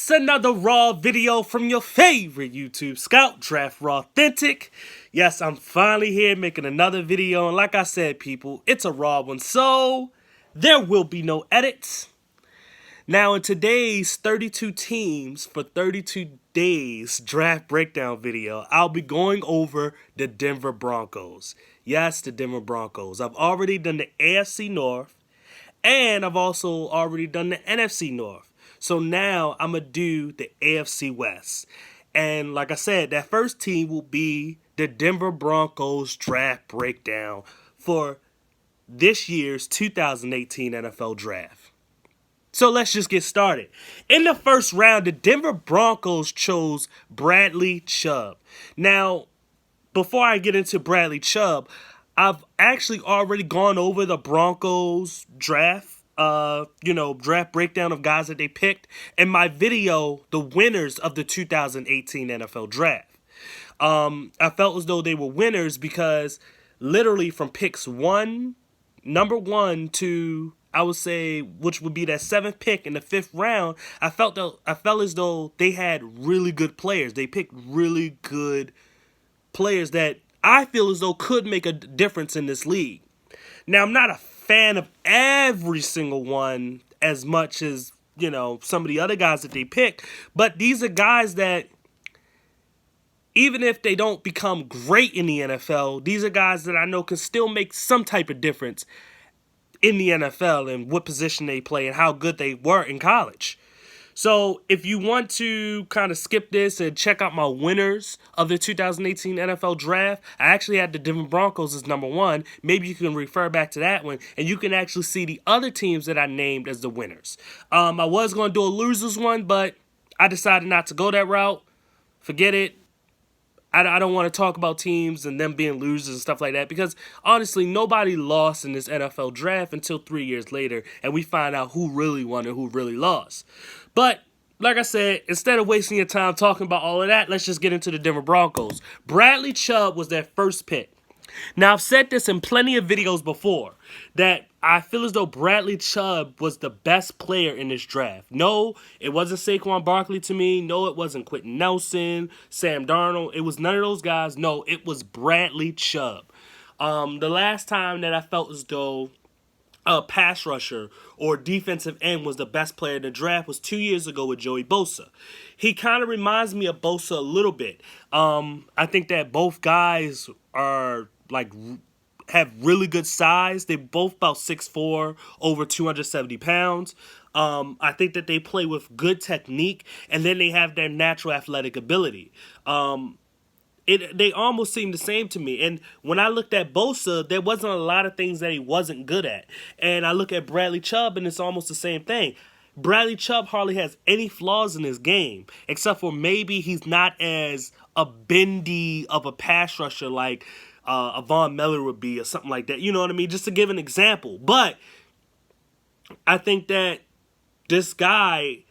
It's another raw video from your favorite YouTube scout, Draftrawthentic. Yes, I'm finally here making another video, and like I said, people, it's a raw one, so there will be no edits. Now, in today's 32 teams for 32 days draft breakdown video, I'll be going over the Denver Broncos. Yes, the Denver Broncos. I've already done the AFC North, and I've also already done the NFC North. So now I'm going to do the AFC West. And like I said, that first team will be the Denver Broncos draft breakdown for this year's 2018 NFL Draft. So let's just get started. In the first round, the Denver Broncos chose Bradley Chubb. Now, before I get into Bradley Chubb, I've actually already gone over the Broncos draft, draft breakdown of guys that they picked in my video, the winners of the 2018 NFL Draft. I felt as though they were winners because literally from picks number one to, I would say, which would be that seventh pick in the fifth round, I felt as though they had really good players. They picked really good players that I feel as though could make a difference in this league. Now, I'm not a fan of every single one as much as, some of the other guys that they pick, but these are guys that, even if they don't become great in the NFL, these are guys that I know can still make some type of difference in the NFL and what position they play and how good they were in college. So if you want to kind of skip this and check out my winners of the 2018 NFL Draft, I actually had the Denver Broncos as number one. Maybe you can refer back to that one, and you can actually see the other teams that I named as the winners. I was going to do a losers one, but I decided not to go that route. Forget it. I don't want to talk about teams and them being losers and stuff like that because, honestly, nobody lost in this NFL Draft until 3 years later, and we find out who really won and who really lost. But, like I said, instead of wasting your time talking about all of that, let's just get into the Denver Broncos. Bradley Chubb was their first pick. Now, I've said this in plenty of videos before, that I feel as though Bradley Chubb was the best player in this draft. No, it wasn't Saquon Barkley to me. No, it wasn't Quentin Nelson, Sam Darnold. It was none of those guys. No, it was Bradley Chubb. The last time that I felt as though a pass rusher or defensive end was the best player in the draft was 2 years ago with Joey Bosa. He kind of reminds me of Bosa a little bit. I think that both guys are have really good size. They're both about 6'4", over 270 pounds. I think that they play with good technique, and then they have their natural athletic ability. They almost seem the same to me. And when I looked at Bosa, there wasn't a lot of things that he wasn't good at. And I look at Bradley Chubb, and it's almost the same thing. Bradley Chubb hardly has any flaws in his game, except for maybe he's not as a bendy of a pass rusher like a Von Miller would be or something like that. You know what I mean? Just to give an example. But I think that this guy,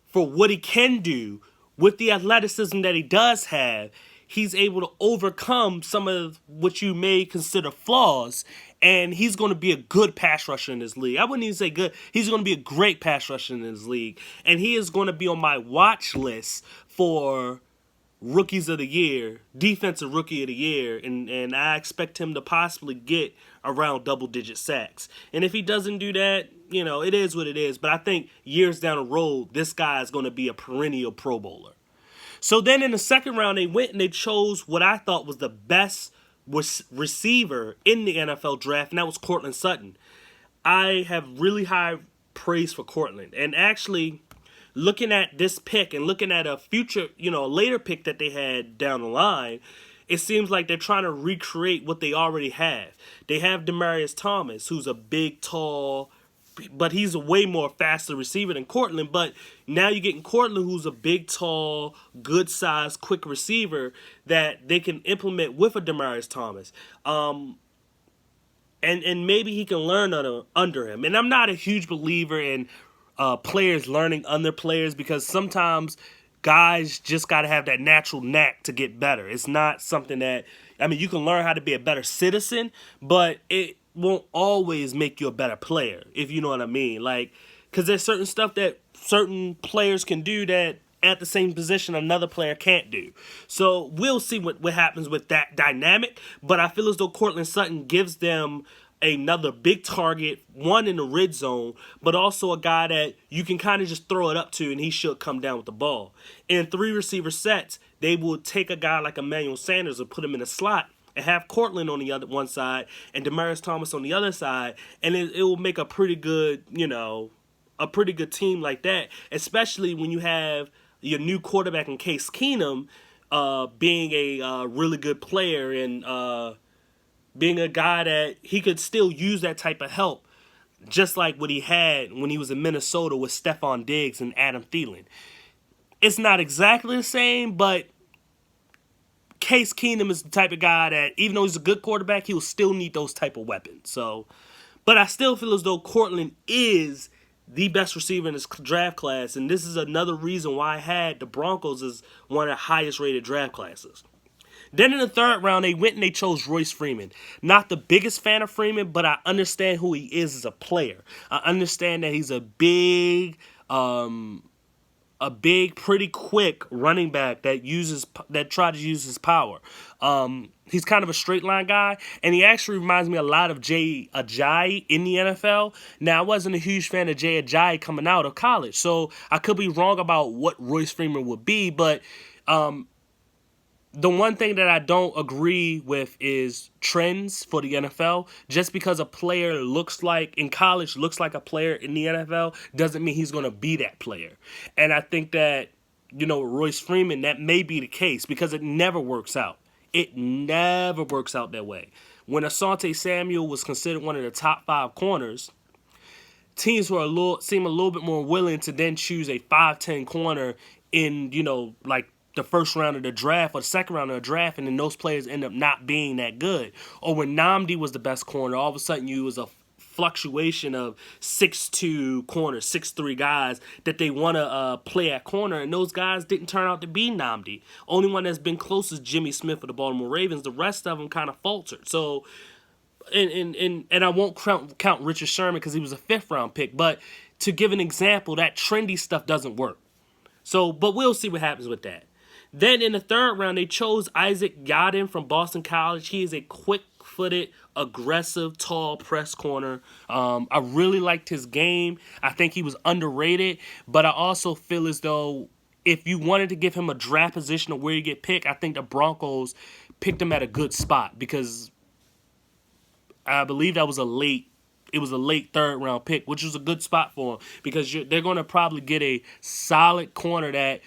for what he can do, with the athleticism that he does have, he's able to overcome some of what you may consider flaws, and he's going to be a good pass rusher in this league. I wouldn't even say good. He's going to be a great pass rusher in this league, and he is going to be on my watch list for Rookies of the Year, Defensive Rookie of the Year, and I expect him to possibly get around double-digit sacks. And if he doesn't do that, it is what it is, but I think years down the road, this guy is going to be a perennial Pro Bowler. So then in the second round, they went and they chose what I thought was the best receiver in the NFL Draft, and that was Courtland Sutton. I have really high praise for Courtland. And actually, looking at this pick and looking at a future, a later pick that they had down the line, it seems like they're trying to recreate what they already have. They have Demaryius Thomas, who's a big, tall, but he's a way more faster receiver than Courtland. But now you're getting Courtland, who's a big, tall, good-sized, quick receiver that they can implement with a Demaryius Thomas. And maybe he can learn under him. And I'm not a huge believer in players learning under players because sometimes guys just got to have that natural knack to get better. It's not something that, you can learn how to be a better citizen, but it won't always make you a better player, if you know what I mean. Because there's certain stuff that certain players can do that at the same position another player can't do. So we'll see what happens with that dynamic. But I feel as though Cortland Sutton gives them another big target, one in the red zone, but also a guy that you can kind of just throw it up to and he should come down with the ball. In 3 receiver sets, they will take a guy like Emmanuel Sanders and put him in a slot and have Cortland on the other one side and Demaryius Thomas on the other side, and it will make a pretty good, a pretty good team like that, especially when you have your new quarterback in Case Keenum being a really good player and being a guy that he could still use that type of help, just like what he had when he was in Minnesota with Stephon Diggs and Adam Thielen. It's not exactly the same, but Case Keenum is the type of guy that, even though he's a good quarterback, he will still need those type of weapons. So, but I still feel as though Cortland is the best receiver in this draft class, and this is another reason why I had the Broncos as one of the highest rated draft classes. Then in the 3rd round, they went and they chose Royce Freeman. Not the biggest fan of Freeman, but I understand who he is as a player. I understand that he's a big, pretty quick running back that tries to use his power. He's kind of a straight line guy, and he actually reminds me a lot of Jay Ajayi in the NFL. Now, I wasn't a huge fan of Jay Ajayi coming out of college, so I could be wrong about what Royce Freeman would be, but the one thing that I don't agree with is trends for the NFL. Just because a player looks like a player in the NFL doesn't mean he's going to be that player. And I think that, Royce Freeman, that may be the case because it never works out. It never works out that way. When Asante Samuel was considered one of the top 5 corners, teams seem a little bit more willing to then choose a 5'10" corner in, like the first round of the draft or the second round of the draft, and then those players end up not being that good. Or when Nnamdi was the best corner, all of a sudden you was a fluctuation of 6'2" corners, 6'3" guys that they want to play at corner, and those guys didn't turn out to be Nnamdi. Only one that's been close is Jimmy Smith of the Baltimore Ravens. The rest of them kind of faltered. So, and I won't count Richard Sherman because he was a 5th round pick, but to give an example, that trendy stuff doesn't work. So, but we'll see what happens with that. Then in the 3rd round, they chose Isaac Yadin from Boston College. He is a quick-footed, aggressive, tall press corner. I really liked his game. I think he was underrated, but I also feel as though if you wanted to give him a draft position of where you get picked, I think the Broncos picked him at a good spot because I believe that was a late 3rd round pick, which was a good spot for him because they're going to probably get a solid corner that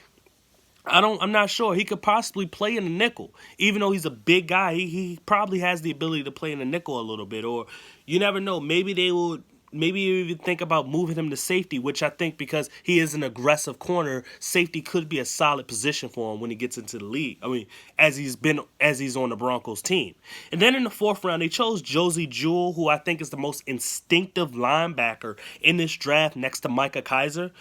I'm not sure. He could possibly play in the nickel. Even though he's a big guy, he probably has the ability to play in the nickel a little bit. Or you never know. Maybe you even think about moving him to safety, which I think because he is an aggressive corner, safety could be a solid position for him when he gets into the league. I mean, as he's on the Broncos team. And then in the 4th round, they chose Josie Jewell, who I think is the most instinctive linebacker in this draft next to Micah Kiser.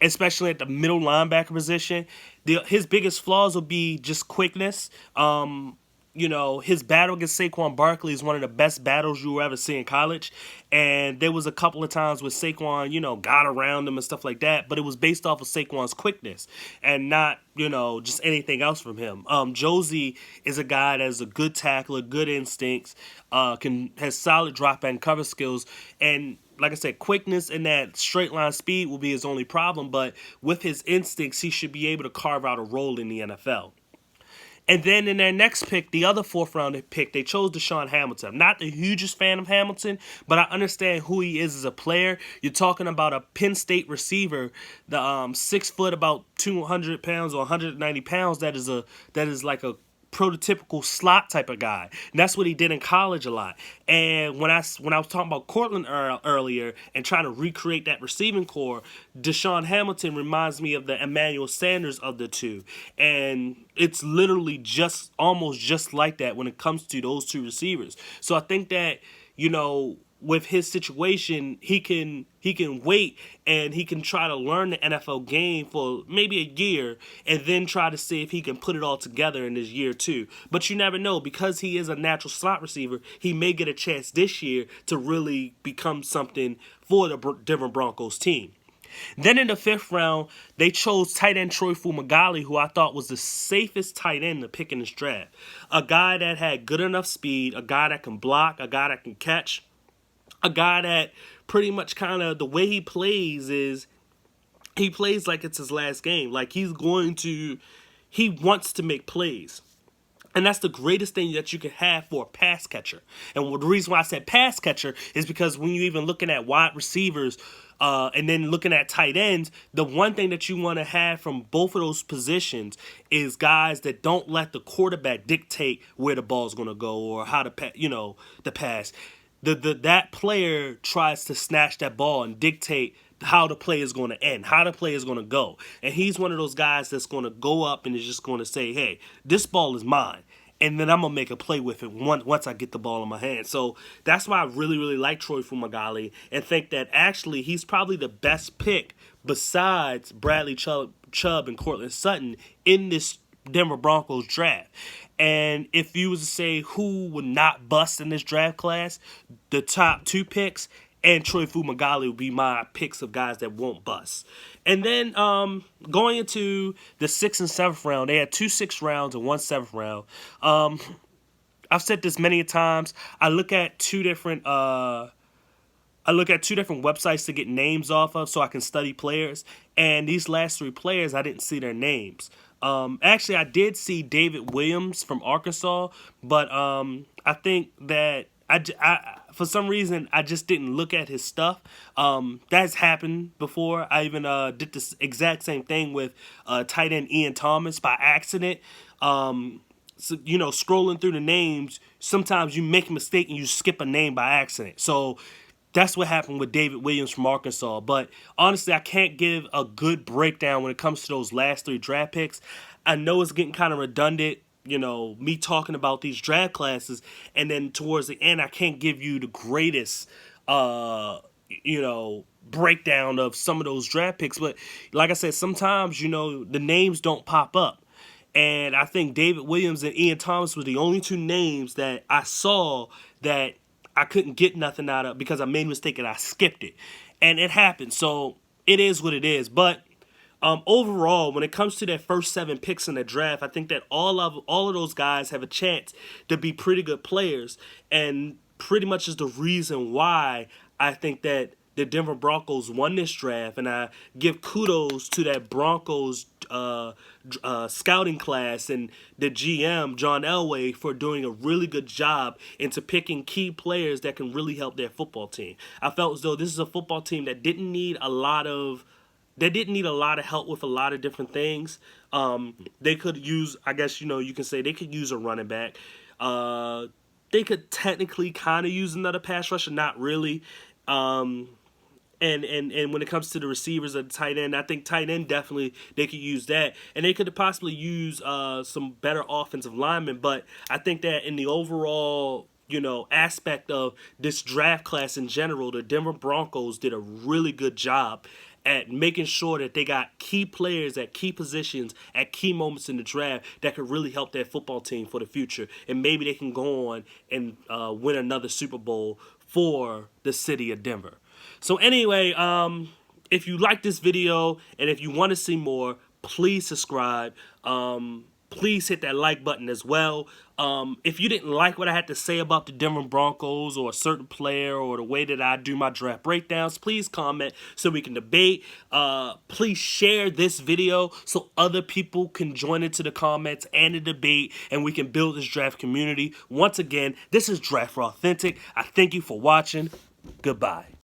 Especially at the middle linebacker position. His biggest flaws will be just quickness. His battle against Saquon Barkley is one of the best battles you will ever see in college. And there was a couple of times where Saquon, got around him and stuff like that. But it was based off of Saquon's quickness and not, just anything else from him. Josie is a guy that is a good tackler, good instincts, has solid drop and cover skills. And like I said, quickness and that straight line speed will be his only problem. But with his instincts, he should be able to carve out a role in the NFL. And then in their next pick, the other 4th round pick, they chose Deshaun Hamilton. I'm not the hugest fan of Hamilton, but I understand who he is as a player. You're talking about a Penn State receiver, the 6 foot, about 200 pounds or 190 pounds. That is like a prototypical slot type of guy. And that's what he did in college a lot. And when I was talking about Cortland earlier and trying to recreate that receiving core, Deshaun reminds me of the Emmanuel Sanders of the two. And it's literally almost just like that when it comes to those two receivers. So I think that, with his situation, he can wait and he can try to learn the NFL game for maybe a year and then try to see if he can put it all together in this year too. But you never know, because he is a natural slot receiver, he may get a chance this year to really become something for the Denver Broncos team. Then in the 5th round, they chose tight end Troy Fumagalli, who I thought was the safest tight end to pick in this draft. A guy that had good enough speed, a guy that can block, a guy that can catch, a guy that pretty much kind of, the way he plays is, he plays like it's his last game. Like he wants to make plays. And that's the greatest thing that you can have for a pass catcher. And the reason why I said pass catcher is because when you're even looking at wide receivers and then looking at tight ends, the one thing that you want to have from both of those positions is guys that don't let the quarterback dictate where the ball's going to go or how to the pass. That player tries to snatch that ball and dictate how the play is going to end, how the play is going to go. And he's one of those guys that's going to go up and is just going to say, hey, this ball is mine. And then I'm going to make a play with it once I get the ball in my hand. So that's why I really, really like Troy Fumagalli and think that actually he's probably the best pick besides Bradley Chubb and Courtland Sutton in this Denver Broncos draft. And if you was to say who would not bust in this draft class, the top 2 picks and Troy Fumagalli would be my picks of guys that won't bust. And then going into the 6th and 7th round, they had 2 6th rounds and 1 7th round. I've said this many times. I look at two different websites to get names off of so I can study players. And these last 3 players, I didn't see their names. Actually, I did see David Williams from Arkansas, but I think that I for some reason, I just didn't look at his stuff. That's happened before. I even did this exact same thing with tight end Ian Thomas by accident. So, scrolling through the names, sometimes you make a mistake and you skip a name by accident. So that's what happened with David Williams from Arkansas. But honestly, I can't give a good breakdown when it comes to those last 3 draft picks. I know it's getting kind of redundant, me talking about these draft classes, and then towards the end, I can't give you the greatest, breakdown of some of those draft picks. But like I said, sometimes, the names don't pop up. And I think David Williams and Ian Thomas were the only 2 names that I saw that I couldn't get nothing out of because I made a mistake and I skipped it. And it happened. So it is what it is. But overall, when it comes to that first 7 picks in the draft, I think that all of those guys have a chance to be pretty good players, and pretty much is the reason why I think that the Denver Broncos won this draft. And I give kudos to that Broncos scouting class and the GM, John Elway, for doing a really good job into picking key players that can really help their football team. I felt as though this is a football team that didn't need a lot of help with a lot of different things. They could use, I guess, you can say they could use a running back. They could technically kind of use another pass rusher, not really. And when it comes to the receivers and the tight end, I think tight end definitely they could use that. And they could possibly use some better offensive linemen. But I think that in the overall aspect of this draft class in general, the Denver Broncos did a really good job at making sure that they got key players at key positions at key moments in the draft that could really help their football team for the future. And maybe they can go on and win another Super Bowl for the city of Denver. So anyway, if you like this video and if you want to see more, please subscribe. Please hit that like button as well. If you didn't like what I had to say about the Denver Broncos or a certain player or the way that I do my draft breakdowns, please comment so we can debate. Please share this video so other people can join into the comments and the debate, and we can build this draft community. Once again, this is Draft Raw Authentic. I thank you for watching. Goodbye.